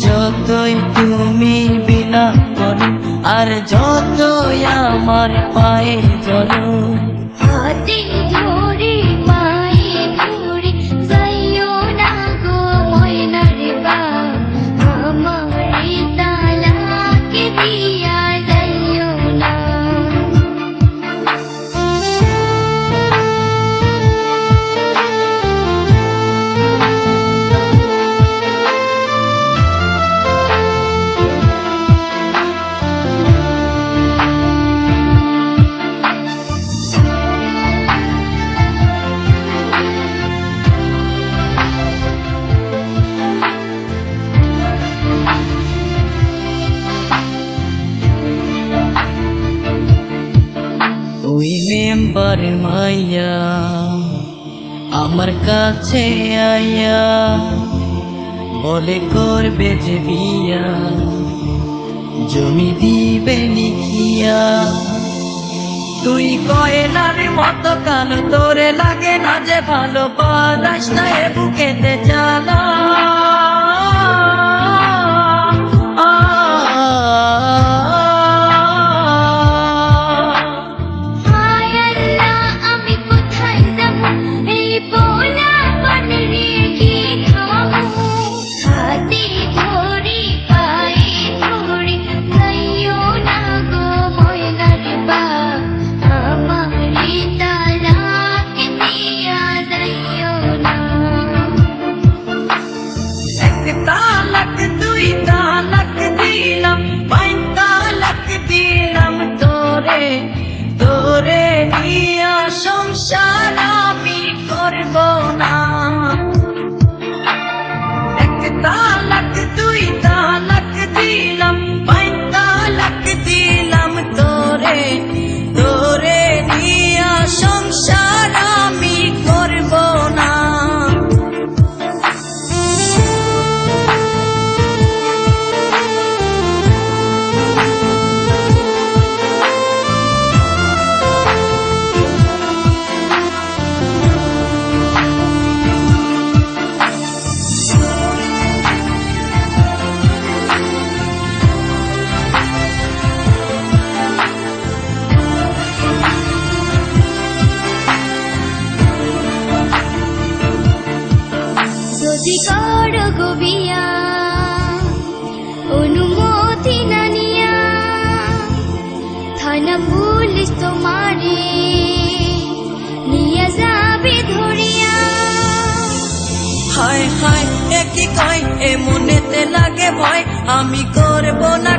যতই তুমি বিলাপ করো আর যতই আমার পায়ে চলো, হাতে ধরে পায়ে ধরে যাইও না গো ময়নার বাপ, আমারে তালাক দিয়া যাইও না। ওই মেম্বার মাইয়া আমার কাছে আইয়া বলে করবে যে বিয়া, জমি দিবে লিখিয়া। তুই কয়লার মতো কালো, তোরে লাগে না যে ভালো, পারাস না এ বুকেতে জ্বালা। তোরে নিয়া সংসার আমি করব না, এক তালাক দুই তালাক দিলাম, পাঁচ তালাক দিলাম তোরে, তোরে নিয়া সংসার আমি করব না। যদি করো গো বিয়া অনুমতি না নিয়া, থানা পুলিশ তোমারে নিয়ে যাবে ধরিয়া। হায় হায় এ কি কয়, এ মনেতে লাগে ভয়, আমি করব না।